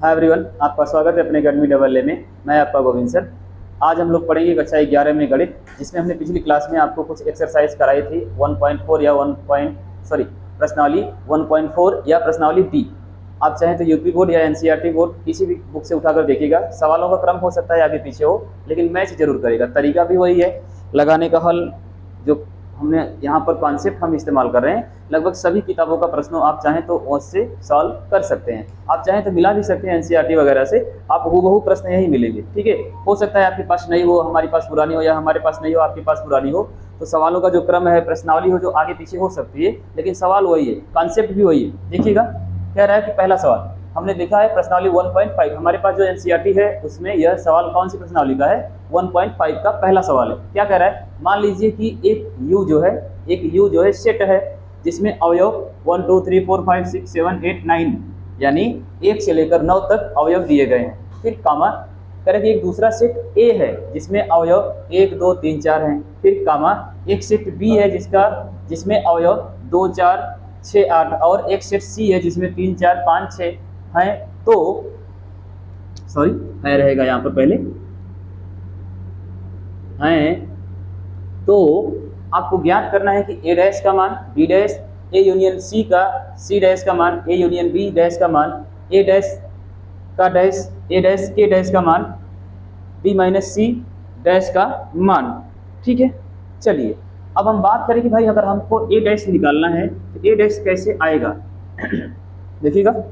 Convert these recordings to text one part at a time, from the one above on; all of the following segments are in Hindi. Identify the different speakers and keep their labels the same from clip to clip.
Speaker 1: हाय एवरीवन, आपका स्वागत है अपने अकेडमी डबल ए में। मैं आपका गोविंद सर। आज हम लोग पढ़ेंगे कक्षा 11 में गणित, जिसमें हमने पिछली क्लास में आपको कुछ एक्सरसाइज कराई थी 1.4 या 1 पॉइंट सॉरी प्रश्नावली 1.4 या प्रश्नावली डी। आप चाहें तो यूपी बोर्ड या एनसीईआरटी बोर्ड किसी भी बुक से उठाकर देखिएगा। सवालों का क्रम हो सकता है आगे पीछे हो, लेकिन मैच जरूर करेगा। तरीका भी वही है, लगाने का हल जो हमने यहाँ पर कॉन्सेप्ट हम इस्तेमाल कर रहे हैं। लगभग सभी किताबों का प्रश्न आप चाहें तो उससे सॉल्व कर सकते हैं। आप चाहें तो मिला भी सकते हैं एनसीईआरटी वगैरह से, आप हूबहू प्रश्न यही मिलेंगे। ठीक है, हो सकता है आपके पास नहीं हो, हमारे पास पुरानी हो, या हमारे पास नहीं हो आपके पास पुरानी हो। तो सवालों का जो क्रम है, प्रश्नावली हो जो आगे पीछे हो सकती है, लेकिन सवाल वही है, कॉन्सेप्ट भी वही है। देखिएगा, कह रहा है कि पहला सवाल हमने देखा है प्रश्नावली 1.5। हमारे पास जो एनसीईआरटी है उसमें यह सवाल कौन सी प्रश्नावली का है? 1.5 का पहला सवाल है। क्या कह रहा है? मान लीजिए कि एक यू जो है सेट है, जिसमें अवयव 1 2 3 4 5 6 7 8 9 यानी 1 से लेकर 9 तक अवयव दिए गए हैं। फिर कामा कह रहे कि एक दूसरा सेट ए है जिसमें अवयव 1 2 3 4 हैं। फिर कामा एक सेट बी है जिसमें अवयव 2 4 6 8 और एक सेट सी है जिसमें 3 4 5 6 हैं। तो सॉरी है रहेगा यहाँ पर पहले हैं। तो आपको ज्ञात करना है कि ए डैश का मान B dash, A union C का सी डैश का मान, ए यूनियन बी डैश का मान, ए डैश का डैश ए डैश के डैश का मान, बी माइनस सी डैश का मान। ठीक है, चलिए अब हम बात करें कि भाई अगर हमको ए डैश निकालना है तो ए डैश कैसे आएगा। देखिएगा,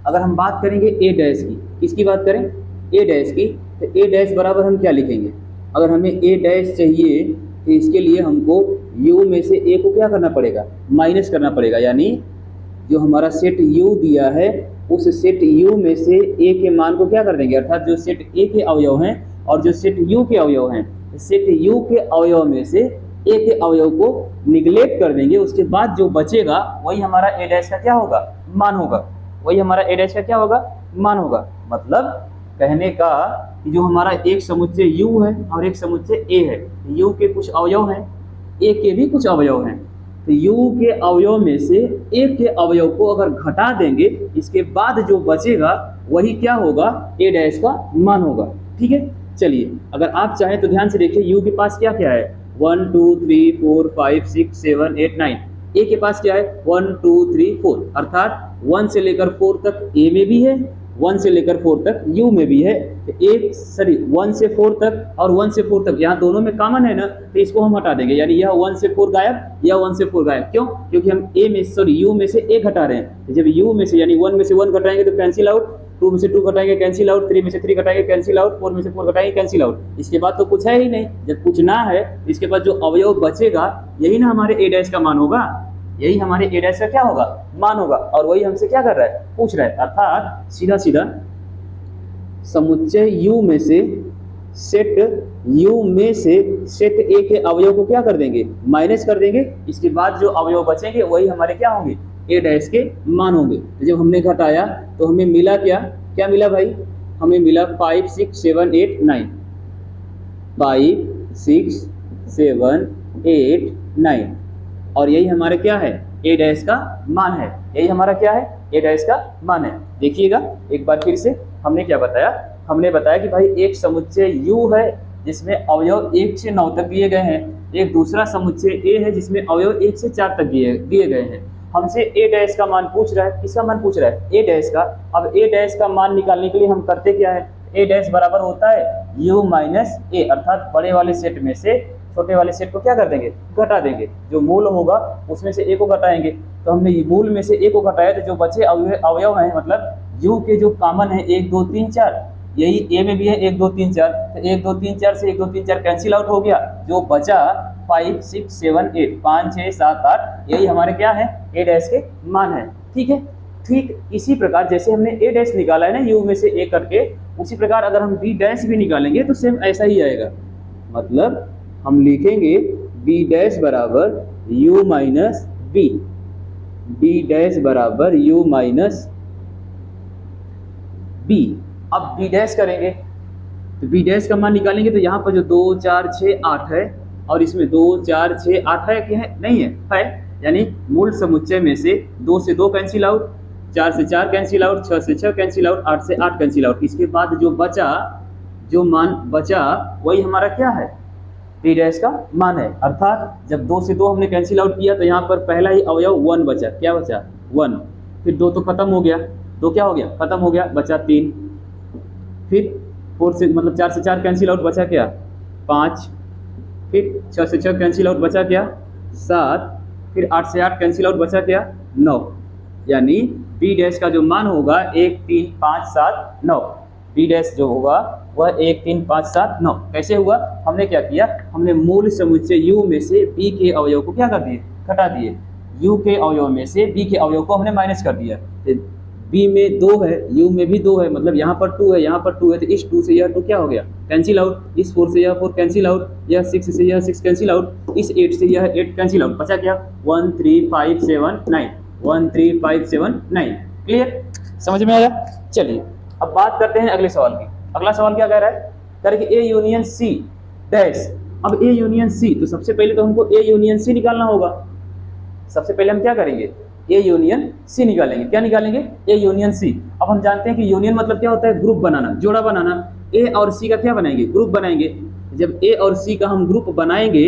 Speaker 1: अगर हम बात करेंगे ए डैश की, किसकी बात करें? ए डैश की। तो ए डैश बराबर हम क्या लिखेंगे? अगर हमें ए डैश चाहिए तो इसके लिए हमको u में से a को क्या करना पड़ेगा? माइनस करना पड़ेगा। यानी जो हमारा सेट u दिया है उस सेट u में से a के मान को क्या कर देंगे, अर्थात जो सेट a के अवयव हैं और जो सेट u के अवयव हैं, सेट u के अवयव में से a के अवयव को निगलेक्ट कर देंगे। उसके बाद जो बचेगा वही हमारा a डैश का क्या होगा? मान होगा। वही हमारा a डैश का क्या होगा? मान होगा। मतलब कहने का कि जो हमारा एक समुच्चय u है और एक समुच्चय a है, u के कुछ अवयव हैं, a के भी कुछ अवयव हैं। तो u के अवयव में से a के अवयव को अगर घटा देंगे, इसके बाद जो बचेगा वही क्या होगा? a डैश का मान होगा। ठीक है, चलिए अगर आप चाहें तो ध्यान से देखिए, u के पास क्या क्या है? 1 2 3 4 5 6 7 8 9। a के पास क्या है? 1 2 3 4, अर्थात 1 से लेकर 4 तक a में भी है, 1 से लेकर 4 तक u में भी है। तो 1 से 4 तक और 1 से 4 तक यहाँ दोनों में कॉमन है ना, तो इसको हम हटा देंगे। यानी यह 1 से 4 गायब, यह 1 से 4 गायब। क्यों? क्योंकि हम u में से a घटा रहे हैं। तो जब u में से यानी 1 में से 1 घटाएंगे तो कैंसिल आउट, 2 में से 2 घटाएंगे कैंसिल आउट, 3 में से 3 घटाएंगे कैंसिल आउट, 4 में से 4 घटाएंगे कैंसिल आउट। इसके बाद तो कुछ है ही नहीं। जब कुछ ना है, इसके बाद जो अवयव बचेगा यही ना हमारे a डैश का मान होगा, यही हमारे a डैश का क्या होगा? मान होगा। और वही हमसे क्या कर रहा है? पूछ रहा है। अर्थात सीधा सीधा समुच्चय u में से सेट a के अवयव को क्या कर देंगे? माइनस कर देंगे। इसके बाद जो अवयव बचेंगे वही हमारे क्या होंगे? a डैश के मान होंगे। तो जब हमने घटाया तो हमें मिला क्या मिला भाई? हमें मिला 5 6 7 8 9, 5 6 7 8 9, और यही हमारे क्या है? a डैश का मान है। यही हमारा क्या है? a डैश का मान है। देखिएगा एक बार फिर से, हमने क्या बताया? हमने बताया कि भाई एक समुच्चय u है जिसमें अवयव 1 से 9 तक दिए गए हैं, एक दूसरा समुच्चय a है जिसमें अवयव 1 से 4 तक दिए गए हैं। हमसे a डैश का मान पूछ रहा है। किसका मान पूछ रहा है? a डैश का। अब a डैश का मान निकालने के लिए हम करते क्या है? a डैश बराबर होता है u माइनस a, अर्थात बड़े वाले सेट में से छोटे वाले सेट को क्या कर देंगे? घटा देंगे। जो मूल होगा उसमें से a को घटाएंगे। तो हमने मूल में से a को घटाया, तो जो बचे अवयव हैं, मतलब u के जो कॉमन है 1 2 3 4, यही a में भी है 1 2 3 4। तो 1 2 3 4 से 1 2 3 4 कैंसिल आउट हो गया। जो बचा 5 6 7 8, 5 6 7 8, यही हमारे क्या है? a डैश के मान है। ठीक है, ठीक इसी प्रकार जैसे हमने a डैश निकाला है ना u में से a करके, उसी प्रकार अगर हम b डैश भी निकालेंगे तो सेम ऐसा ही आएगा। मतलब हम लिखेंगे b डैश बराबर u minus b, b dash बराबर u माइनस b। अब b डैश करेंगे तो b डैश का मान निकालेंगे, तो यहाँ पर जो 2 4 6 8 है और इसमें 2 4 6 8 है कि है? नहीं है, है। यानी मूल समुच्चय में से 2 से 2 कैंसिल आउट, 4 से 4 कैंसिल आउट, 6 से 6 कैंसिल आउट, 8 से 8 कैंसिल आउट। इसके बाद जो बचा, जो मान बचा वही हमारा क्या है, बी डैश का मान है। अर्थात जब 2 से 2 हमने कैंसिल आउट किया तो यहाँ पर पहला ही अवयव 1 बचा। क्या बचा? 1। फिर 2 तो खत्म हो गया, 2 क्या हो गया? खत्म हो गया, बचा 3। फिर 4 से मतलब 4 से 4 कैंसिल आउट, बचा क्या? 5। फिर 6 से 6 कैंसिल आउट, बचा क्या? 7। फिर 8 से 8 कैंसिल आउट, बचा क्या? 9। यानी बी डैश का जो मान होगा 1 3 5 7 9, बी डैश जो होगा वह 1 3 5 7 9। कैसे हुआ? हमने क्या किया, हमने मूल समुच्चय u में से b के अवयव को क्या कर दिए? घटा दिए। u के अवयव में से b के अवयव को हमने माइनस कर दिया। b में 2 है, u में भी 2 है, मतलब यहाँ पर 2 है, यहाँ पर 2 है, तो इस 2 से यह 2 क्या हो गया? Cancel out. इस 4 से यह 4 कैंसिल आउट, यह 6 से यह 6 कैंसिल आउट, इस 8 से यह 8 कैंसिल आउट। बचा क्या? 1 3 5 7 9, 1 3 5 7 9। क्लियर? समझ में आया? चलिए अब बात करते हैं अगले सवाल की। अगला सवाल क्या कह रहा है? कह रहा है कि ए यूनियन सी डैश। अब ए यूनियन सी, तो सबसे पहले तो हमको ए यूनियन सी निकालना होगा। सबसे पहले हम क्या करेंगे? ए यूनियन सी निकालेंगे। क्या निकालेंगे? A union C. अब हम जानते हैं कि यूनियन मतलब क्या होता है? ग्रुप बनाना, जोड़ा बनाना। ए और सी का क्या बनाएंगे? ग्रुप बनाएंगे। जब ए और सी का हम ग्रुप बनाएंगे,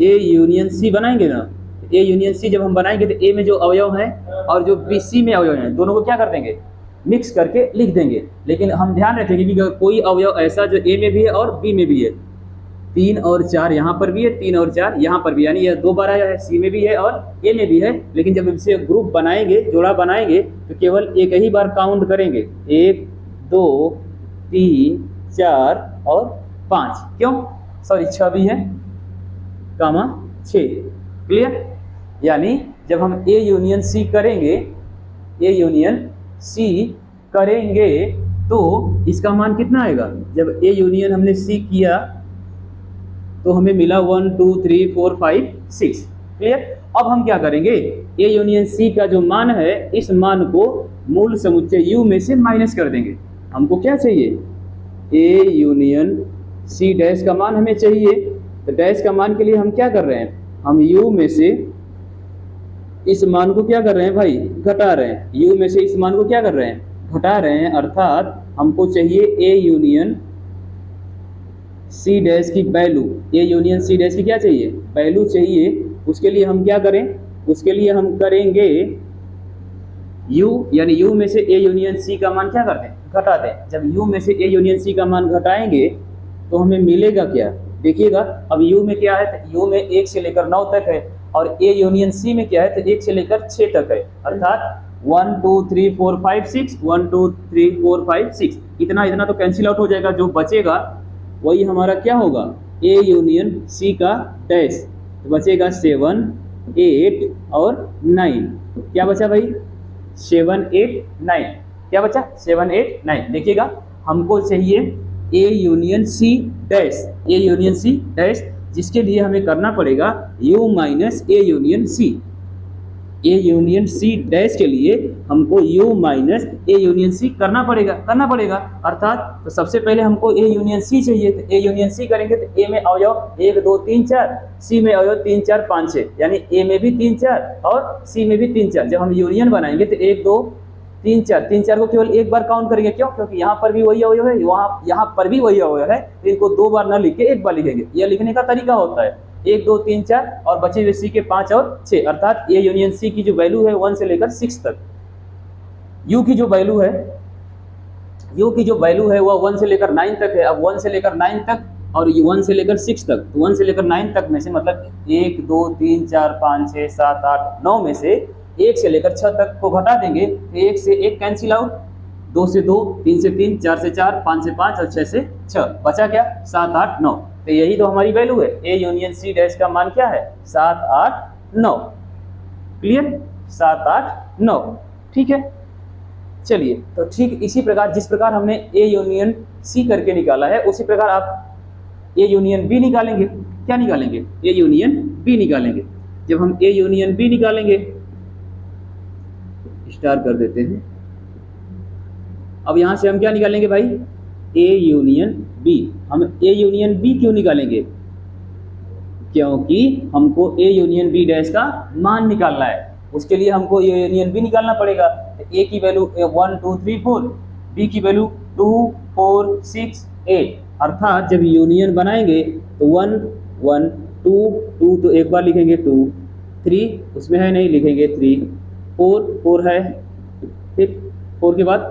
Speaker 1: ए यूनियन सी बनाएंगे ना, ए यूनियन सी जब हम बनाएंगे तो ए में जो अवयव है और जो बी सी में अवयव है, दोनों को क्या कर देंगे? मिक्स करके लिख देंगे। लेकिन हम ध्यान रखेंगे कि कोई अवयव ऐसा जो ए में भी है और बी में भी है। 3 और 4 यहाँ पर भी है, 3 और 4 यहाँ पर भी, यानी यह 2 बार आया है, सी में भी है और ए में भी है। लेकिन जब इसे ग्रुप बनाएंगे, जोड़ा बनाएंगे, तो केवल एक ही बार काउंट करेंगे, 1 2 3 4 और 5। क्यों? सॉरी 6 भी है, कामा 6। क्लियर? यानी जब हम ए यूनियन सी करेंगे, ए यूनियन सी करेंगे तो इसका मान कितना आएगा? जब ए यूनियन हमने सी किया तो हमें मिला 1 2 3 4 5 6। क्लियर? अब हम क्या करेंगे? ए यूनियन सी का जो मान है, इस मान को मूल समुच्चय u में से माइनस कर देंगे। हमको क्या चाहिए? ए यूनियन सी डैश का मान हमें चाहिए। तो डैश का मान के लिए हम क्या कर रहे हैं? हम u में से इस मान को क्या कर रहे हैं भाई? घटा रहे हैं। u में से इस मान को क्या कर रहे हैं? घटा रहे हैं। अर्थात हमको चाहिए ए यूनियन सी डैश की value. A union C dash की क्या चाहिए? वैल्यू चाहिए। उसके लिए हम क्या करें? उसके लिए हम करेंगे u, यानी u में से ए यूनियन सी का मान क्या कर दें? घटा दें। जब u में से ए यूनियन सी का मान घटाएंगे तो हमें मिलेगा क्या? देखिएगा, अब u में क्या है? तो u में 1 से लेकर 9 तक है और ए यूनियन सी में क्या है? तो 1 से लेकर 6 तक है। अर्थात 1 2 3 4 5 6, 1 2 3 4 5 6, इतना इतना तो कैंसिल आउट हो जाएगा। जो बचेगा वही हमारा क्या होगा? ए यूनियन सी का डैश। तो बचेगा 7 8 और 9। क्या बचा भाई? 7 8 9। क्या बचा? 7 8 9। देखिएगा, हमको चाहिए A union C dash, A union C dash, जिसके लिए हमें करना पड़ेगा u minus A union C. A union C dash के लिए हमको u minus A union C करना पड़ेगा। अर्थात तो सबसे पहले हमको ए यूनियन सी चाहिए। तो ए यूनियन सी करेंगे तो ए में अवयव 1 2 3 4, सी में अवयव 3 4 5 6, यानी ए में भी 3 4 और सी में भी 3 4। जब हम यूनियन बनाएंगे तो 1 2 3 4 को केवल एक बार काउंट करेंगे। क्यों? क्योंकि यहाँ पर भी वही अवयव है, यहाँ पर भी वही अवयव है, तो इनको 2 बार न लिख के 1 बार लिखेंगे। यह लिखने का तरीका होता है 1 2 3 4 और बचे हुए सी के 5 और 6। अर्थात ए यूनियन सी की जो वैल्यू है 1 से लेकर 6 तक, u की जो वैल्यू है वह 1 से लेकर 9 तक है। अब 1 से लेकर 9 तक और 1 से लेकर 6 तक, तो 1 से लेकर 9 तक में से मतलब 1 2 3 4 5 6 7 8 9 में से 1 से लेकर 6 तक को घटा देंगे तो 1 से 1 कैंसिल आउट, 2 से 2, 3 से 3, 4 से 4, 5 से 5 और 6 से 6। बचा क्या? 7 8 9। तो यही तो हमारी वैल्यू है। ए यूनियन सी डैश का मान क्या है? 7 8 9। क्लियर? 7 8 9। ठीक है। चलिए, तो ठीक इसी प्रकार जिस प्रकार हमने ए यूनियन सी करके निकाला है, उसी प्रकार आप ए यूनियन बी निकालेंगे। क्या निकालेंगे? ए यूनियन बी निकालेंगे। जब हम ए यूनियन बी निकालेंगे, स्टार कर देते हैं। अब यहां से हम क्या निकालेंगे भाई? A union B. हम ए यूनियन बी क्यों निकालेंगे? क्योंकि हमको ए यूनियन बी डैश का मान निकालना है। उसके लिए हमको ए यूनियन बी निकालना पड़ेगा। तो ए की वैल्यू 1 2 3 4, बी की वैल्यू 2 4 6 8, अर्थात जब यूनियन बनाएंगे तो 1 1 2 2 तो एक बार लिखेंगे 2, 3 उसमें है नहीं लिखेंगे 3, 4 4 है, फिर 4 के बाद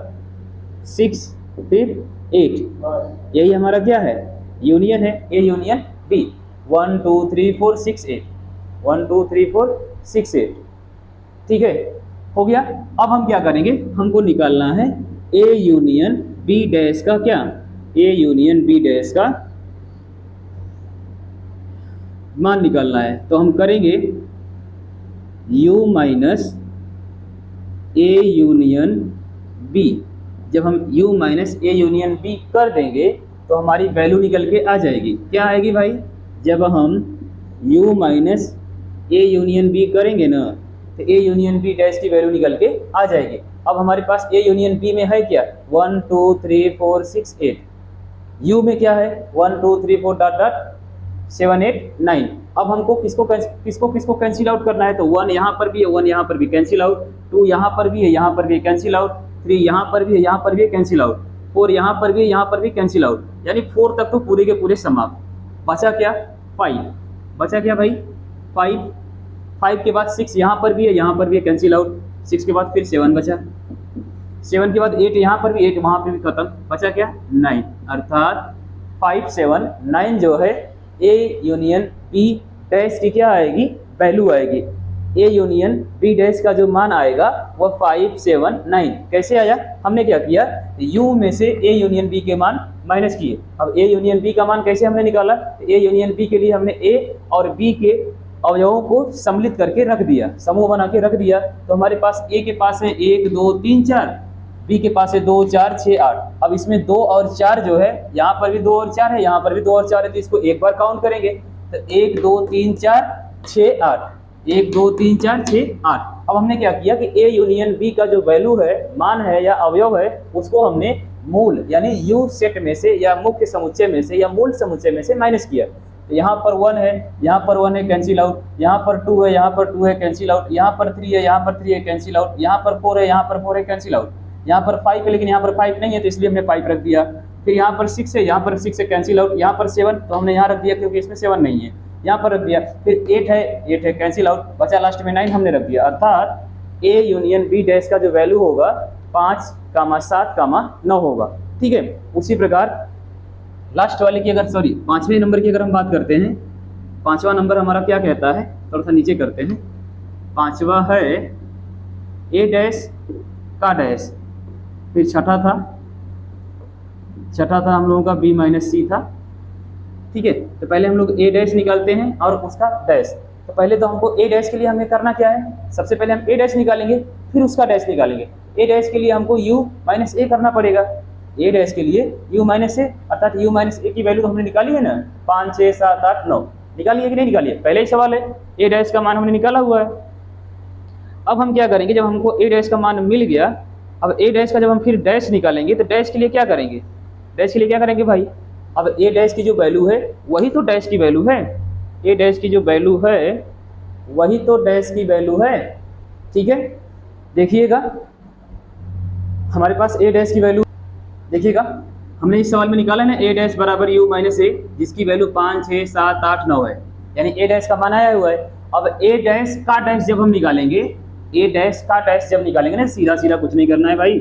Speaker 1: 6, फिर 8, यही हमारा क्या है, यूनियन है, ए यूनियन बी। 1 2 3 4 6 8, 1 2 3 4 6 8, ठीक है, हो गया। अब हम क्या करेंगे, हमको निकालना है ए यूनियन बी डैश का क्या, ए यूनियन बी डैश का मान निकालना है। तो हम करेंगे u minus A union B. जब हम u minus A union B कर देंगे तो हमारी वैल्यू निकल के आ जाएगी। क्या आएगी भाई, जब हम u minus A union B करेंगे ना तो ए यूनियन बी डैश की वैल्यू निकल के आ जाएगी। अब हमारे पास ए यूनियन बी में है क्या, 1 2 3 4 6 8, u में क्या है 1 2 3 4 डॉट डॉट 7 8 9। अब हमको किसको किसको कैंसिल आउट करना है, तो 1 यहाँ पर भी है, 1 यहाँ पर भी कैंसिल आउट, 2 यहाँ पर भी है, यहाँ पर भी कैंसिल आउट, 3 यहाँ पर भी है, यहाँ पर भी कैंसिल आउट, 4 यहाँ पर भी है, यहाँ पर भी कैंसिल आउट, यानी 4 तक तो पूरे के पूरे समाप्त। बचा क्या 5, बचा क्या भाई 5, 5 के बाद 6 यहाँ पर भी है, यहाँ पर भी कैंसिल आउट, 6 के बाद फिर 7 बचा, 7 के बाद 8 यहाँ पर भी, 8 वहाँ पे भी खत्म, बचा क्या 9, अर्थात 5 7 9 जो है ए यूनियन बी डैश की क्या आएगी, वैल्यू आएगी। ए यूनियन बी डैश का जो मान आएगा वह 5 7 9। कैसे आया, हमने क्या किया, यू में से ए यूनियन बी के मान माइनस किए। अब ए यूनियन बी का मान कैसे हमने निकाला, ए यूनियन बी के लिए हमने ए और बी के अवयवों को सम्मिलित करके रख दिया, समूह बना के रख दिया। तो हमारे पास ए के पास है 1 2 3 4, बी के पास है 2 4 6 8। अब इसमें 2 और 4 जो है, यहाँ पर भी 2 और 4 है, यहाँ पर भी 2 और 4 है, तो इसको एक बार काउंट करेंगे तो 1 2 3 4 6 8, 1 2 3 4 6 8। अब हमने क्या किया कि ए यूनियन बी का जो वैल्यू है, मान है या अवयव है, उसको हमने मूल यानी यू सेट में से या मुख्य समुच्चय में से या मूल समुच्चय में से माइनस किया। तो यहाँ पर 1 है, यहाँ पर 1 है कैंसिल आउट, यहाँ पर 2 है, यहाँ पर 2 है कैंसिल आउट, यहाँ पर 3 है, यहाँ पर 3 है कैंसिल आउट, यहाँ पर 4 है, यहाँ पर 4 है कैंसिल आउट, यहाँ पर 5 है लेकिन यहाँ पर 5 नहीं है तो इसलिए हमने 5 रख दिया। फिर यहाँ पर 6 है, यहाँ पर 6 है कैंसिल आउट, यहाँ पर 7 तो हमने यहाँ रख दिया क्योंकि इसमें 7 नहीं है, यहाँ पर रख दिया। फिर 8 है कैंसिल आउट, बचा लास्ट में 9 हमने रख दिया। अर्थात ए यूनियन बी डैश का जो वैल्यू होगा 5 7 9 होगा। ठीक है, उसी प्रकार लास्ट वाले की अगर सॉरी 5वें नंबर की अगर हम बात करते हैं, 5वां नंबर हमारा क्या कहता है, थोड़ा सा नीचे करते हैं। 5वां है ए डैश का डैश, फिर छठा था हम लोगों का बी माइनस सी था। ठीक है, तो पहले हम लोग ए डैश निकालते हैं और उसका डैश। तो पहले तो हमको ए डैश के लिए हमें करना क्या है, सबसे पहले हम ए डैश निकालेंगे फिर उसका डैश निकालेंगे। ए डैश के लिए हमको यू माइनस ए करना पड़ेगा, ए डैश के लिए यू माइनस ए, अर्थात यू माइनस ए की वैल्यू तो हमने निकाली है ना, 5 6 7 8 9 निकाली है कि नहीं निकाली है, पहले ही सवाल है, ए डैश का मान हमने निकाला हुआ है। अब हम क्या करेंगे, जब हमको ए डैश का मान मिल गया, अब ए डैश का जब हम फिर डैश निकालेंगे तो डैश के लिए क्या करेंगे, डैश के लिए क्या करेंगे भाई, अब ए डैश की जो वैल्यू है वही तो डैश की वैल्यू है, ए डैश की जो वैल्यू है वही तो डैश की वैल्यू है। ठीक है, देखिएगा हमारे पास ए डैश की वैल्यू, देखिएगा हमने इस सवाल में निकाला है ना, ए डैश बराबर यू माइनस ए, जिसकी वैल्यू 5 6 7 8 9 है, यानी ए डैश का मान आया हुआ है। अब ए डैश का डैश जब हम निकालेंगे, ए डैश का डैश जब निकालेंगे ना, सीधा सीधा कुछ नहीं करना है भाई,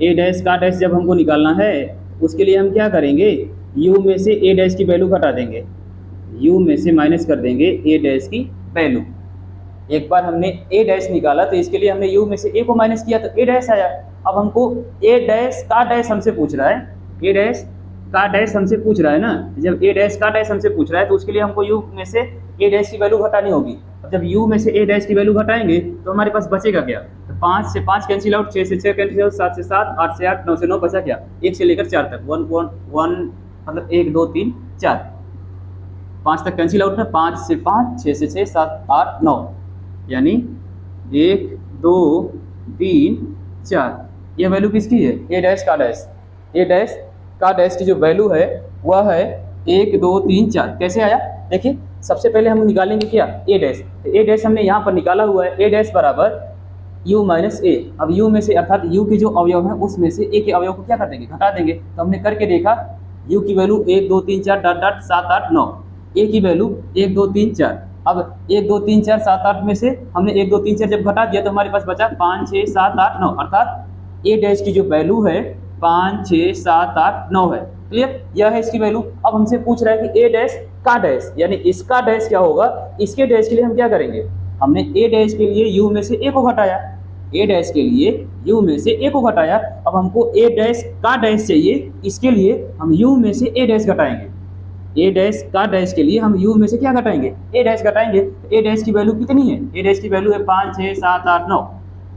Speaker 1: ए डैश का डैश जब हमको निकालना है उसके लिए हम क्या करेंगे, यू में से ए डैश की वैल्यू घटा देंगे, यू में से माइनस कर देंगे ए डैश की वैल्यू। एक बार हमने ए डैश निकाला तो इसके लिए हमने यू में से ए को माइनस किया तो ए डैश आया। अब हमको ए डैश का डैश हमसे पूछ रहा है, ए डैश का डैश हमसे पूछ रहा है ना, जब ए डैश का डैश हमसे पूछ रहा है तो उसके लिए हमको यू में से ए डैश की वैल्यू घटानी होगी। अब जब यू में से ए डैश की वैल्यू घटाएंगे तो हमारे पास बचेगा क्या, तो 5 से 5 कैंसिल आउट, 6 से 6 कैंसिल आउट, 7 से 7, 8 से 8, 9 से 9, बचा क्या 1 से लेकर 4 तक, 1 मतलब 1 2 3 4, 5 तक कैंसिल आउट है, 5 से 5, 6 से 6, 7 8 9, यानी 1 2 3 4। ये वैल्यू किसकी है, ए डैश का डैश, ए डैश का डैश की जो वैल्यू है वह है 1 2 3 4। कैसे आया, देखिए सबसे पहले हम निकालेंगे क्या, ए डैश। तो ए डैश हमने यहाँ पर निकाला हुआ है, ए डैश बराबर u माइनस ए। अब u में से अर्थात u के जो अवयव हैं उसमें से a के अवयव को क्या कर देंगे, घटा देंगे। तो हमने करके देखा, u की वैल्यू 1 2 3 4 डॉट डॉट 7 8 9, a की वैल्यू 1 2 3 4। अब 1 2 3 4 7 8 में से हमने 1 2 3 4 जब घटा दिया तो हमारे पास बचा 5 6 7 8 9, अर्थात a डैश की जो वैल्यू है 5 6 7 8 9 है। क्लियर, यह है इसकी वैल्यू। अब हमसे पूछ रहा है कि ए डैश का डैश, यानी इसका डैश क्या होगा। इसके डैश के लिए हम क्या करेंगे, हमने ए डैश के लिए u में से a को घटाया, ए डैश के लिए u में से a को घटाया। अब हमको ए डैश का डैश चाहिए, इसके लिए हम u में से a डैश घटाएंगे। ए डैश का डैश के लिए हम u में से क्या घटाएंगे, a डैश घटाएंगे। ए डैश की वैल्यू कितनी है, ए डैश की वैल्यू है 5 6 7 8 9।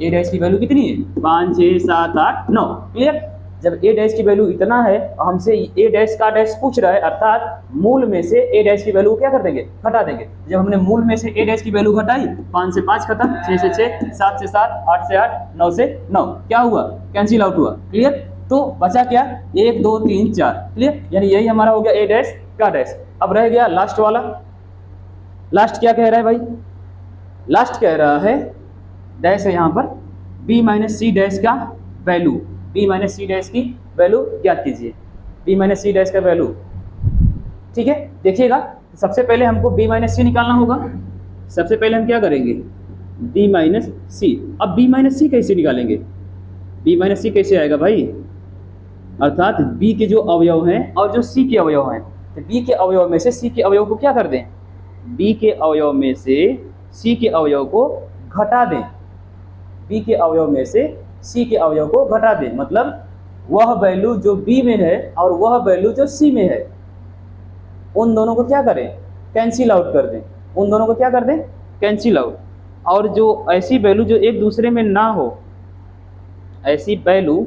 Speaker 1: ए डैश की वैल्यू कितनी है, 5 6 7 8 9। क्लियर, जब ए डैश की वैल्यू इतना है, हमसे ए डैश का डैश पूछ रहा है, अर्थात मूल में से ए डैश की वैल्यू क्या कर देंगे, घटा देंगे। जब हमने मूल में से ए डैश की वैल्यू घटाई, 5 से 5 खत्म, 6 से 6, 7 से 7, 8 से 8, 9 से 9, क्या हुआ, कैंसिल आउट हुआ। क्लियर, तो बचा क्या, 1 2 3 4। क्लियर, यानी यही हमारा हो गया ए डैश का डैश। अब रह गया लास्ट वाला। लास्ट क्या कह रहा है भाई, लास्ट कह रहा है डैश है यहाँ पर b माइनस सी डैश का value, b minus C dash की वैल्यू ज्ञात कीजिए, b माइनस सी डैश का वैल्यू। ठीक है, देखिएगा, सबसे पहले हमको b माइनस सी निकालना होगा। सबसे पहले हम क्या करेंगे, b माइनस सी। अब b माइनस सी कैसे निकालेंगे, b माइनस सी कैसे आएगा भाई, अर्थात b के जो अवयव हैं और जो c के अवयव हैं, तो b के अवयव में से c के अवयव को क्या कर दें, b के अवयव में से c के अवयव को घटा दें, b के अवयव में से c के अवयव को घटा दें। मतलब वह वैल्यू जो b में है और वह वैल्यू जो c में है, उन दोनों को क्या करें, कैंसिल आउट कर दें। उन दोनों को क्या कर दें, कैंसिल आउट। और जो ऐसी वैल्यू जो एक दूसरे में ना हो, ऐसी वैल्यू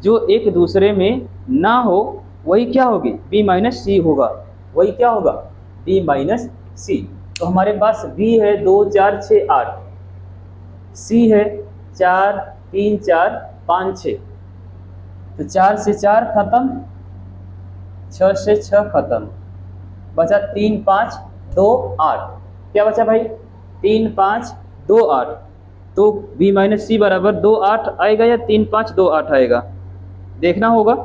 Speaker 1: जो एक दूसरे में ना हो, वही क्या होगी, b माइनस सी होगा। वही क्या होगा, b माइनस सी। तो हमारे पास b है 2 4 6 8, c है 4 3 4 5 6, तो 4 से 4 खत्म, 6 से 6 खत्म, बचा 3 5 2 8। क्या बचा भाई, 3 5 2 8। तो b माइनस सी बराबर 2 8 आएगा या 3 5 2 8 आएगा, देखना होगा।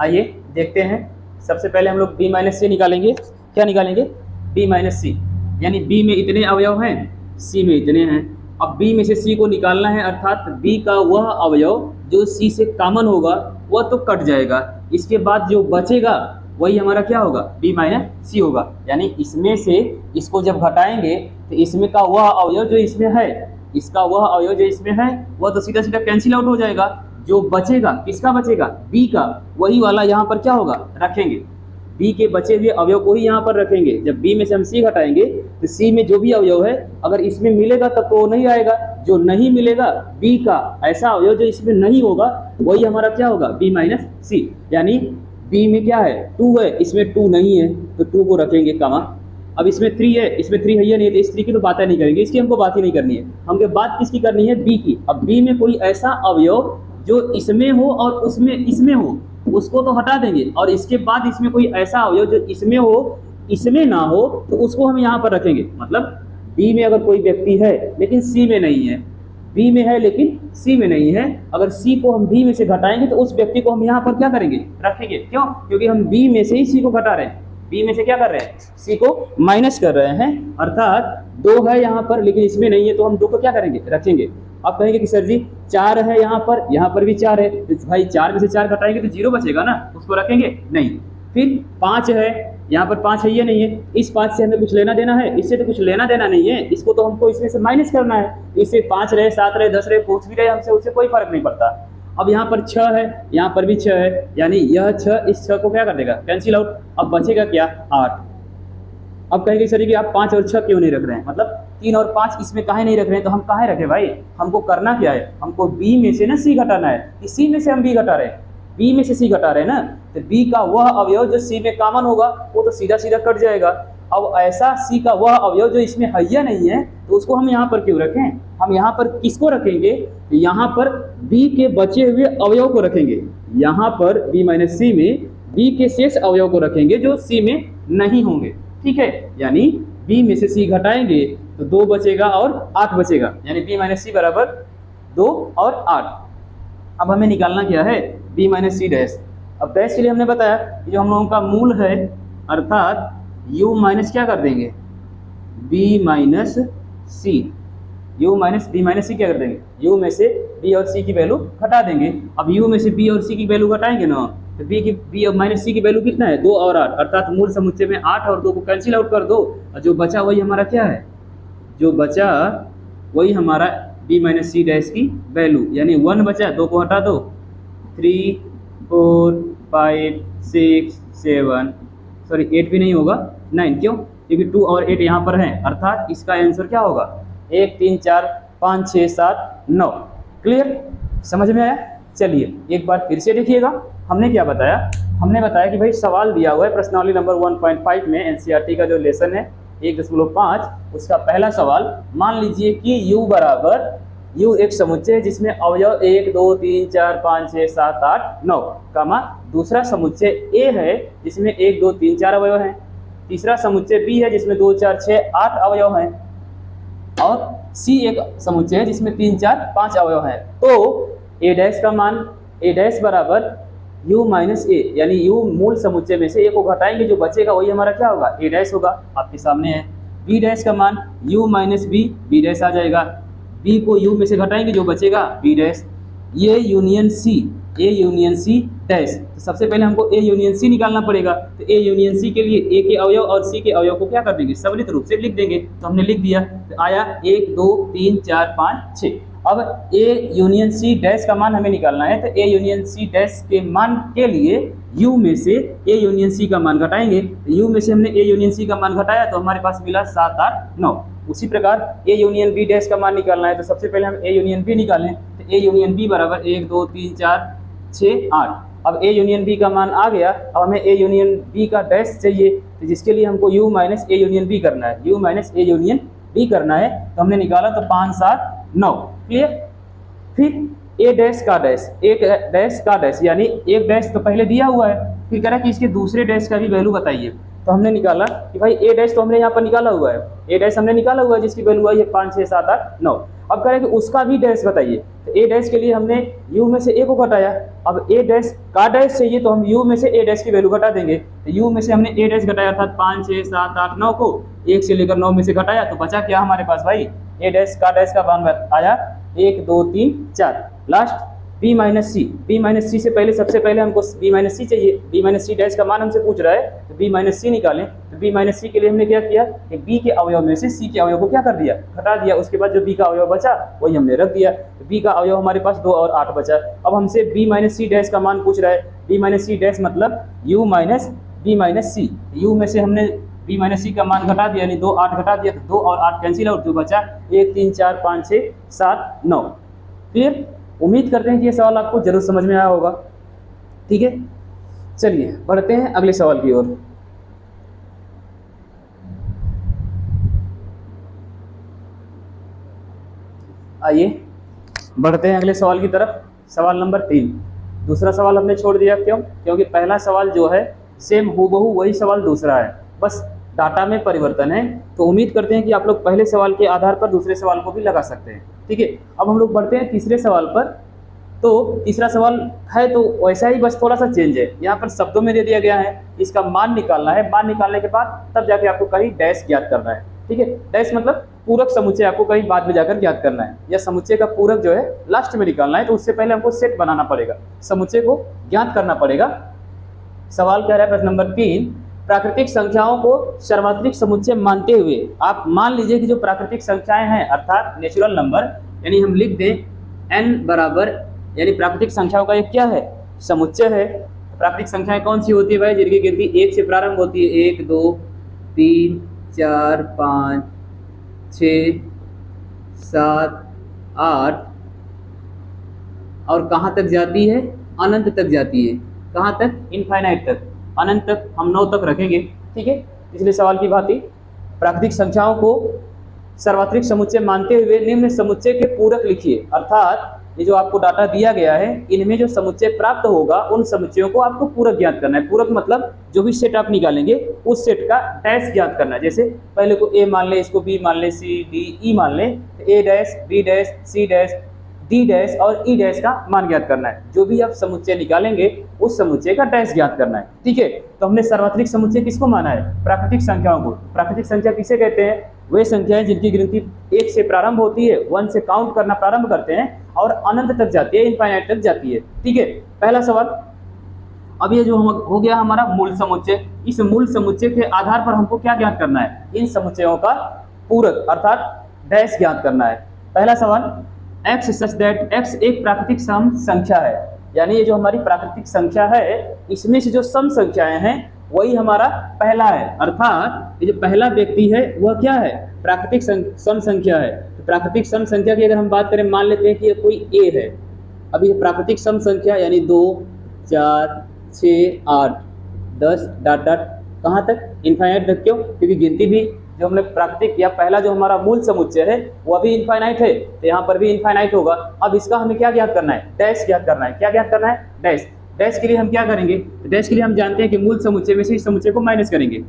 Speaker 1: आइए देखते हैं। सबसे पहले हम लोग b माइनस सी निकालेंगे। क्या निकालेंगे, b माइनस सी, यानी b में इतने अवयव हैं, c में इतने हैं। अब b में से c को निकालना है, अर्थात b का वह अवयव जो c से कॉमन होगा वह तो कट जाएगा, इसके बाद जो बचेगा वही हमारा क्या होगा, b माइनस सी होगा। यानी इसमें से इसको जब घटाएंगे तो इसमें का वह अवयव जो इसमें है, इसका वह अवयव जो इसमें है वह तो सीधा सीधा कैंसिल आउट हो जाएगा। जो बचेगा, किसका बचेगा, b का, वही वाला यहाँ पर क्या होगा, रखेंगे। b के बचे हुए अवयव को ही यहाँ पर रखेंगे। जब b में से हम c घटाएंगे तो c में जो भी अवयव है अगर इसमें मिलेगा तब तो वो नहीं आएगा, जो नहीं मिलेगा b का ऐसा अवयव जो इसमें नहीं होगा वही हमारा क्या होगा, b माइनस सी। यानी b में क्या है, 2 है, इसमें 2 नहीं है तो 2 को रखेंगे कमा। अब इसमें 3 है, इसमें 3 है या नहीं, तो इस 3 की तो बातें नहीं करेंगे, इसकी हमको बात ही नहीं करनी है। हमको बात किसकी करनी है, b की। अब b में कोई ऐसा अवयव जो इसमें हो और उसमें इसमें हो, उसको तो हटा देंगे, और इसके बाद इसमें कोई ऐसा अवयव जो इसमें हो इसमें ना हो तो उसको हम यहाँ पर रखेंगे। मतलब b में अगर कोई व्यक्ति है लेकिन c में नहीं है, b में है लेकिन c में नहीं है, अगर c को हम b में से घटाएंगे तो उस व्यक्ति को हम यहाँ पर क्या करेंगे, रखेंगे। क्यों, क्योंकि हम b में से ही c को घटा रहे हैं, b में से क्या कर रहे हैं, c को माइनस कर रहे हैं। अर्थात 2 है यहाँ पर लेकिन इसमें नहीं है तो हम 2 को क्या करेंगे, रखेंगे। अब कहेंगे कि सर जी 4 है यहाँ पर भी 4 है, तो भाई 4 में से 4 घटाएंगे तो 0 बचेगा ना, उसको रखेंगे नहीं। फिर 5 है, यहाँ पर 5 है, ये नहीं है, इस 5 से हमें कुछ लेना देना है, इससे तो कुछ लेना देना नहीं है, इसको तो हमको इसमें से माइनस करना है। इससे 5 रहे 7 रहे 10 रहे कुछ भी रहे, हमसे उससे कोई फर्क नहीं पड़ता। अब यहाँ पर 6 है, यहाँ पर भी 6 है, यानी यह 6 इस 6 को क्या कर देगा, कैंसिल आउट। अब बचेगा क्या, 8। अब कहेंगे सर कि आप 5 और 6 क्यों नहीं रख रहे हैं, मतलब 3 और 5 इसमें काहे नहीं रख रहे हैं, तो हम काहे रखे भाई, हमको करना क्या है, हमको b में से ना c घटाना है। इसी में से हम b घटा रहे हैं, b में से c घटा रहे हैं ना, तो b का वह अवयव जो c में कॉमन होगा वो तो सीधा सीधा कट जाएगा। अब ऐसा c का वह अवयव जो इसमें है या नहीं है तो उसको हम यहाँ पर क्यों रखें, हम यहाँ पर किसको रखेंगे, यहाँ पर b के बचे हुए अवयव को रखेंगे। यहाँ पर b माइनस सी में बी के शेष अवयव को रखेंगे जो सी में नहीं होंगे, ठीक है। यानी बी में से सी घटाएंगे तो 2 बचेगा और 8 बचेगा, यानी बी माइनस सी बराबर 2 और 8। अब हमें निकालना क्या है, बी माइनस सी डैश। अब डैश के लिए हमने बताया कि जो हम लोगों का मूल है अर्थात यू माइनस क्या कर देंगे, B minus C, U minus B minus C क्या कर देंगे, यू में से बी और सी की वैल्यू घटा देंगे। अब यू में से बी और सी की वैल्यू घटाएंगे ना, तो बी और माइनस सी की वैल्यू कितना है, 2 और 8, अर्थात मूल समुच्चय में 8 और 2 को कैंसिल आउट कर दो और जो बचा वही हमारा क्या है, जो बचा वही हमारा बी माइनस सी डैश की वैल्यू, यानी 1 बचा, 2 को हटा दो, 3 4 5 6 7 सॉरी 8 भी नहीं होगा, 9, क्यों, क्योंकि 2 और 8 यहाँ पर हैं, अर्थात इसका आंसर क्या होगा 1 3 4 5 6 7 9। क्लियर, समझ में आया। चलिए एक बार फिर से देखिएगा, हमने क्या बताया, हमने बताया कि भाई सवाल दिया हुआ है प्रश्नावली नंबर 1.5 में एनसीईआरटी का जो लेसन है 1.5 उसका पहला सवाल, मान लीजिए कि u बराबर u एक समुच्चय है जिसमें अवयव 1 2 3 4 5 6 7 8 9, कामा दूसरा समुच्चय a है जिसमें 1 2 3 4 अवयव हैं, तीसरा समुच्चय b है जिसमें 2 4 6 8 अवयव हैं, और c एक समुच्चय है जिसमें 3 4 5 अवयव हैं। तो a डैश का मान, a डैश बराबर u माइनस ए, यानी u मूल समुच्चय में से a को घटाएंगे जो बचेगा वही हमारा क्या होगा, a डैश होगा, आपके सामने है। b डैश का मान u minus B, b dash आ जाएगा, b को u में से घटाएंगे जो बचेगा b डैश। ये union c, a union c dash, तो सबसे पहले हमको a यूनियन c निकालना पड़ेगा, तो a यूनियन c के लिए a के अवयव और c के अवयव को क्या कर देंगे, सम्मिलित रूप से लिख देंगे, तो हमने लिख दिया, तो आया 1 2 3 4 5 6। अब a यूनियन c डैश का मान हमें निकालना है, तो a यूनियन c डैश के मान के लिए u में से a यूनियन c का मान घटाएंगे, तो u में से हमने a यूनियन c का मान घटाया तो हमारे पास मिला 7 8 9। उसी प्रकार a यूनियन b डैश का मान निकालना है, तो सबसे पहले हम a यूनियन b निकालें, तो a यूनियन b बराबर 1 2 3 4 6 8। अब a यूनियन b का मान आ गया, अब हमें a यूनियन b का डैश चाहिए, तो जिसके लिए हमको u minus a union b करना है, u minus a union b करना है, तो हमने निकाला तो 5 7 9। क्लियर, फिर a डैश का डैश, एक डैश का डैश, यानी एक डैश तो पहले दिया हुआ है, फिर कह रहा है कि इसके दूसरे डैश का भी वैल्यू बताइए, तो हमने निकाला कि भाई a डैश तो हमने यहाँ पर निकाला हुआ है, a डैश हमने निकाला हुआ है जिसकी वैल्यू आई है 5 6 7 8 9। अब कह रहे हैं कि उसका भी डैश बताइए, तो a डैश के लिए हमने u में से a को घटाया, अब a डैश का डैश चाहिए तो हम u में से a डैश की वैल्यू घटा देंगे, तो u में से हमने a डैश घटाया अर्थात 5 6 7 8 9 को 1 से लेकर 9 में से घटाया, तो बचा क्या हमारे पास भाई, a डैश का डैश का मान आया 1 2 3 4। लास्ट b माइनस सी, b माइनस सी से पहले सबसे पहले हमको b माइनस सी चाहिए, b माइनस सी डैश का मान हमसे पूछ रहा है, तो b माइनस सी निकालें, तो b माइनस सी के लिए हमने क्या किया कि b के अवयव में से c के अवयव को क्या कर दिया, घटा दिया, उसके बाद जो b का अवयव बचा वही हमने रख दिया, तो b का अवयव हमारे पास 2 और 8 बचा। अब हमसे b माइनस सी डैश का मान पूछ रहा है, b माइनस सी डैश मतलब u माइनस b माइनस सी, u में से हमने b माइनस सी का मान घटा दिया, यानी 2 8 घटा दिया, तो 2 और 8 कैंसिल आउट, जो बचा 1 3 4 5 6 7 9। क्लियर, उम्मीद करते हैं कि ये सवाल आपको जरूर समझ में आया होगा। ठीक है, चलिए बढ़ते हैं अगले सवाल की ओर। आइए बढ़ते हैं अगले सवाल की तरफ। सवाल नंबर 3, दूसरा सवाल हमने छोड़ दिया, क्यों, क्योंकि पहला सवाल जो है सेम हूबहू वही सवाल दूसरा है, बस डाटा में परिवर्तन है, तो उम्मीद करते हैं कि आप लोग पहले सवाल के आधार पर दूसरे सवाल को भी लगा सकते हैं। ठीक है, अब हम लोग बढ़ते हैं तीसरे सवाल पर। तो तीसरा सवाल है तो वैसा ही, बस थोड़ा सा चेंज है, यहाँ पर शब्दों में दे दिया गया है, इसका मान निकालना है, मान निकालने के बाद तब जाके आपको कहीं डैश ज्ञात करना है। ठीक है, डैश मतलब पूरक समुच्चय आपको कहीं बाद में जाकर ज्ञात करना है, या समुच्चय का पूरक जो है लास्ट में निकालना है, तो उससे पहले हमको सेट बनाना पड़ेगा, समुच्चय को ज्ञात करना पड़ेगा। सवाल कह रहा है प्रश्न नंबर 3, प्राकृतिक संख्याओं को सर्वात्रिक समुच्चय मानते हुए आप मान लीजिए कि जो प्राकृतिक संख्याएं हैं अर्थात नेचुरल नंबर, यानी हम लिख दें n बराबर, यानी प्राकृतिक संख्याओं का एक क्या है, समुच्चय है। प्राकृतिक संख्याएं कौन सी होती है भाई, जिनकी गिनती 1 से प्रारंभ होती है, 1 2 3 4 5 6 7 8 और कहाँ तक जाती है, अनंत तक जाती है, कहाँ तक, इनफाइनाइट तक, अनंत तक हम 9 तक रखेंगे। ठीक है, पिछले सवाल की भांति प्राकृतिक संख्याओं को सर्वात्रिक समुच्चय मानते हुए निम्न समुच्चय के पूरक लिखिए, अर्थात ये जो आपको डाटा दिया गया है, इनमें जो समुच्चय प्राप्त होगा उन समुच्चयों को आपको पूरक ज्ञात करना है। पूरक मतलब जो भी सेट आप निकालेंगे उस सेट का डैश ज्ञात करना है। जैसे पहले को ए मान ले, इसको बी मान ले, सी डी ई मान ले, A dash B dash C dash D dash और ई डैश का मान ज्ञात करना है। जो भी आप समुच्चय निकालेंगे उस समुच्चय का डैश ज्ञात करना है। ठीक है, तो हमने सार्वत्रिक समुच्चय किसको माना है? प्राकृतिक संख्याओं को। प्राकृतिक संख्या किसे कहते हैं? वे संख्याएं जिनकी गिनती 1 से प्रारंभ होती है, 1 से काउंट करना प्रारंभ करते हैं और अनंत तक जाती है, इनफाइनाइट तक जाती है। ठीक है, पहला सवाल। अब ये जो हो गया हमारा मूल समुच्चय, इस मूल समुच्चय के आधार पर हमको क्या ज्ञात करना है? इन समुच्चयों का पूरक अर्थात डैश ज्ञात करना है। पहला सवाल, x सच दैट x एक प्राकृतिक सम संख्या है, यानी ये जो हमारी प्राकृतिक संख्या है इसमें से जो सम संख्याएं हैं वही हमारा पहला है। अर्थात ये जो पहला व्यक्ति है वह क्या है? प्राकृतिक सम संख्या है। तो प्राकृतिक सम संख्या की अगर हम बात करें, मान लेते हैं कि ये कोई a है। अब ये प्राकृतिक सम संख्या यानी 2 4 6 8 10 डॉट डॉट कहाँ तक? इनफाइनाइट तक। क्यों? क्योंकि गिनती भी जो हमने प्राकृतिक या पहला जो हमारा मूल समुच्चय है वह भी इनफाइनाइट है, तो यहाँ पर भी इनफाइनाइट होगा। अब इसका हमें क्या ज्ञात करना है? डैश ज्ञात करना है। क्या ज्ञात करना है? डैश। डैश के लिए हम क्या करेंगे? डैश के लिए हम जानते हैं कि मूल समुच्चय में से इस समुच्चय को माइनस करेंगे।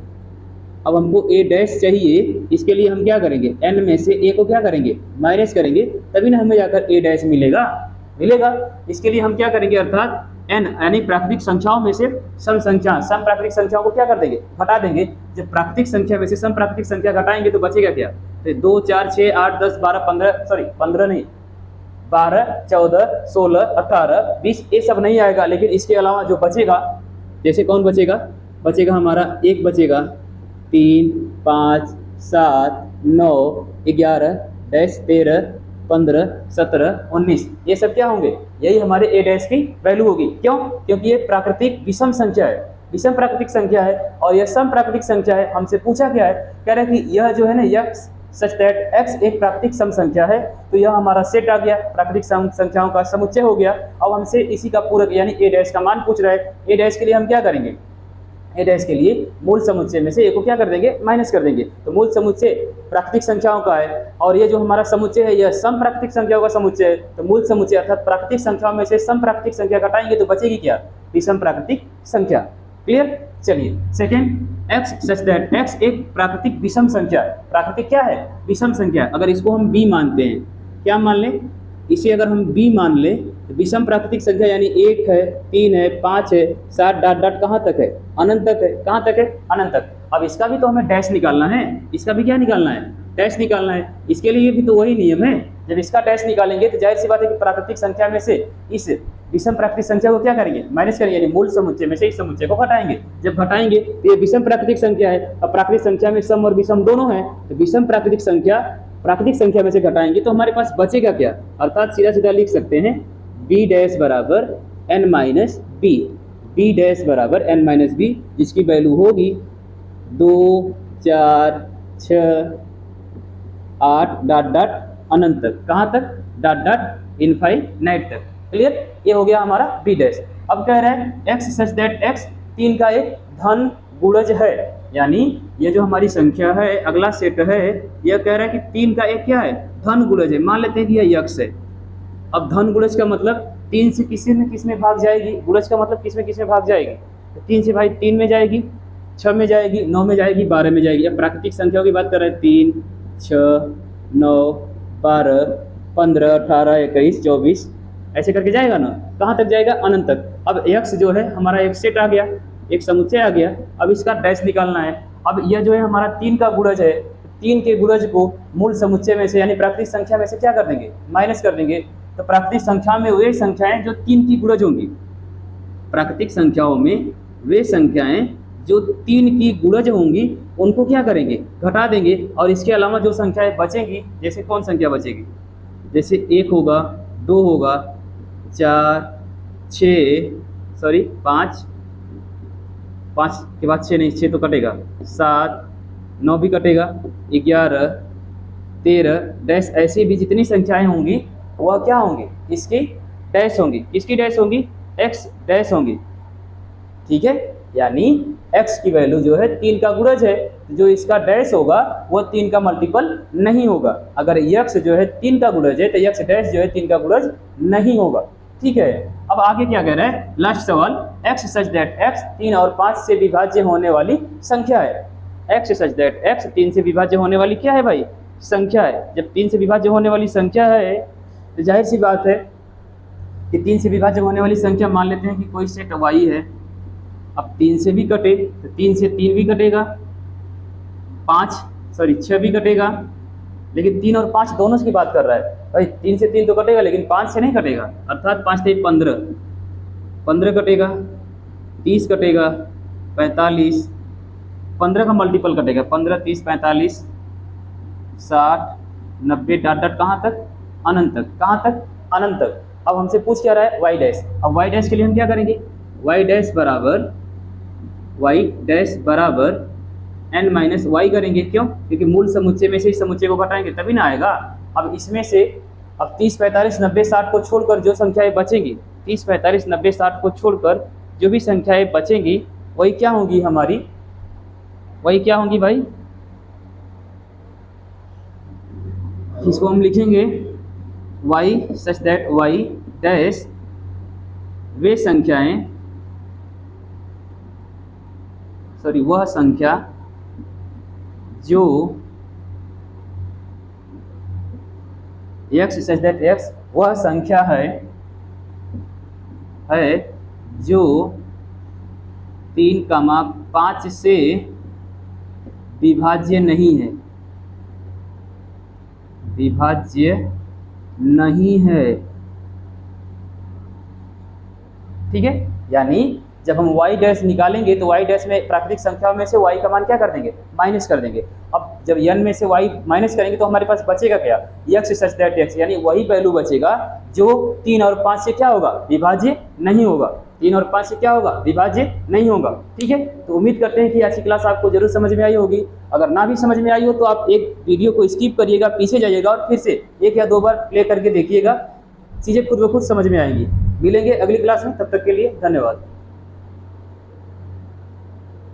Speaker 1: अब हमको ए डैश चाहिए, इसके लिए हम क्या करेंगे? एन में से ए को क्या करेंगे? माइनस करेंगे, तभी ना हमें जाकर ए डैश मिलेगा। इसके लिए हम क्या करेंगे? अर्थात एन यानी प्राकृतिक संख्याओं में से सम प्राकृतिक संख्याओं को क्या कर देंगे? घटा देंगे। जब प्राकृतिक संख्या में से सम प्राकृतिक संख्या घटाएंगे तो बचेगा क्या? तो 2 4 6 8 10 12 15 सॉरी 15 नहीं 12 14 16 18 20 ये सब नहीं आएगा, लेकिन इसके अलावा जो बचेगा, जैसे कौन बचेगा? बचेगा हमारा 1 बचेगा, 3 5 7 9 11 13 15 17 19 ये सब क्या होंगे? यही हमारे ए डैश की वैल्यू होगी। क्यों? क्योंकि ये प्राकृतिक विषम संख्या है, विषम प्राकृतिक संख्या है और यह सम प्राकृतिक संख्या है। हमसे पूछा क्या है? कह रहे हैं कि यह जो है ना x सच दैट x एक प्राकृतिक सम संख्या है, तो यह हमारा सेट आ गया, प्राकृतिक संख्याओं का समुच्चय हो गया। अब हमसे इसी का पूरक यानी ए डैश का मान पूछ रहा है। ए डैश के लिए हम क्या करेंगे? ए डैश के लिए मूल समुच्चय में से ए को क्या कर देंगे? माइनस कर देंगे। तो मूल समुच्चय प्राकृतिक संख्याओं का है और ये जो हमारा समुच्चय है यह सम प्राकृतिक संख्याओं का समुच्चय है। तो मूल समुच्चय अर्थात प्राकृतिक संख्याओं में से सम प्राकृतिक संख्या घटाएंगे तो बचेगी क्या? विषम प्राकृतिक संख्या। क्लियर? चलिए second, x such that x एक प्राकृतिक विषम संख्या है। प्राकृतिक क्या है? विषम संख्या। अगर इसको हम b मानते हैं, क्या मान लें? इसे अगर हम b मान लें तो विषम प्राकृतिक संख्या यानी 1 है 3 है 5 है 7 डॉट डॉट कहाँ तक है? अनंत तक है। कहाँ तक है? अनंत तक। अब इसका भी तो हमें डैश निकालना है, इसका भी क्या निकालना है? डैश निकालना है। इसके लिए भी तो वही नियम है, जब इसका डैश निकालेंगे तो जाहिर सी बात है कि प्राकृतिक संख्या में से इस विषम प्राकृतिक संख्या को क्या करेंगे? माइनस करेंगे, यानी मूल समुच्चय में से इस समुच्चय को घटाएंगे। जब घटाएंगे तो ये विषम प्राकृतिक संख्या है। अब प्राकृतिक संख्या में सम और विषम दोनों है, तो विषम प्राकृतिक संख्या में से घटाएंगे तो हमारे पास बचेगा क्या? अर्थात सीधा सीधा लिख सकते हैं b डैश बराबर n minus B, b dash बराबर n माइनस बी, जिसकी वैल्यू होगी 2 4 6 8 डॉट डॉट अनंत तक। कहाँ तक? डॉट डॉट इनफाइनाइट तक। क्लियर? ये हो गया हमारा b डैश। अब कह रहे हैं x सच दैट x 3 का एक धन गुणज है, यानी ये जो हमारी संख्या है, अगला सेट है, यह कह रहा है कि 3 का एक क्या है? धन गुणज है। मान लेते हैं कि यह x है। अब धन गुणज का मतलब 3 से किस में भाग जाएगी? गुणज का मतलब किस में भाग जाएगी? तो 3 से भाई 3 में जाएगी, 6 में जाएगी, 9 में जाएगी, 12 में जाएगी। अब प्राकृतिक संख्याओं की बात कर रहे हैं, 3 6 9 12 15 18 21 24 ऐसे करके जाएगा ना। कहाँ तक जाएगा? अनंत तक। अब x जो है हमारा एक सेट आ गया, एक समुच्चय आ गया। अब इसका डैश निकालना है। अब यह जो है हमारा 3 का गुणज है, 3 के गुणज को मूल समुच्चय में से यानी प्राकृतिक संख्या में से क्या कर देंगे? माइनस कर देंगे। तो प्राकृतिक संख्या में वे संख्याएं जो 3 की गुणज होंगी, प्राकृतिक संख्याओं में वे संख्याएं जो 3 की गुणज होंगी उनको क्या करेंगे? घटा देंगे। और इसके अलावा जो संख्याएं बचेंगी, जैसे कौन संख्या बचेगी? जैसे 1 होगा, 2 होगा, 4 6 सॉरी 5 के बाद 6 नहीं, 6 तो कटेगा, 7 9 भी कटेगा, 11 13 डैश ऐसी भी जितनी संख्याएं होंगी वह क्या होंगी? इसकी डैश होंगी। किसकी डैश होंगी? x डैश होंगी। ठीक है, यानी x की वैल्यू जो है 3 का गुणज है, जो इसका डैश होगा वो 3 का मल्टीपल नहीं होगा। अगर x जो है 3 का गुणज है तो x डैश जो है 3 का गुणज नहीं होगा। ठीक है, अब आगे क्या कह रहा है लास्ट सवाल, x सच दैट x 3 और 5 से विभाज्य होने वाली संख्या है। x सच दैट x 3 से विभाज्य होने वाली क्या है भाई, संख्या है। जब 3 से विभाज्य होने वाली संख्या है तो जाहिर सी बात है कि 3 से विभाज्य होने वाली संख्या मान लेते हैं कि कोई सेट y है। अब 3 से भी कटे तो 3 से 3 भी कटेगा, 6 भी कटेगा, लेकिन 3 और 5 दोनों की बात कर रहा है भाई। 3 से 3 तो कटेगा लेकिन 5 से नहीं कटेगा, अर्थात 5 से 15 कटेगा, 30 कटेगा, 45, 15 का मल्टीपल कटेगा, 15, 30, 45, 60, 90, डॉट डॉट कहाँ तक, अनंत तक। कहाँ तक, अनंत तक। अब हमसे पूछ क्या रहा है y डैश। अब y डैश के लिए हम क्या करेंगे, y डैश बराबर n माइनस वाई करेंगे। क्यों, क्योंकि मूल समुच्चय में से ही समुच्चय को घटाएंगे तभी ना आएगा। अब इसमें से अब 30, 45, 90, 60 को छोड़कर जो संख्याएं बचेंगी, 30, 45, 90, 60 को छोड़कर जो भी संख्याएं बचेंगी वही क्या होंगी हमारी, वही क्या होंगी भाई, इसको हम लिखेंगे y such that y dash वे संख्याएं, सॉरी वह संख्या जो x सच दैट x वह संख्या है जो 3,5 से विभाज्य नहीं है, विभाज्य नहीं है। ठीक है, यानी जब हम y डैश निकालेंगे तो y डैश में प्राकृतिक संख्याओं में से y का मान क्या कर देंगे, माइनस कर देंगे। अब जब n में से y माइनस करेंगे तो हमारे पास बचेगा क्या, x सच दैट x, यानी वही वैल्यू बचेगा जो 3 और 5 से क्या होगा, विभाज्य नहीं होगा। 3 और 5 से क्या होगा, विभाज्य नहीं होगा। ठीक है, तो उम्मीद करते हैं कि आज की क्लास आपको जरूर समझ में आई होगी। अगर ना भी समझ में आई हो तो आप एक वीडियो को स्किप करिएगा, पीछे जाइएगा और फिर से 1 या 2 बार प्ले करके देखिएगा, चीज़ें खुद ब खुद समझ में आएंगी। मिलेंगे अगली क्लास में, तब तक के लिए धन्यवाद।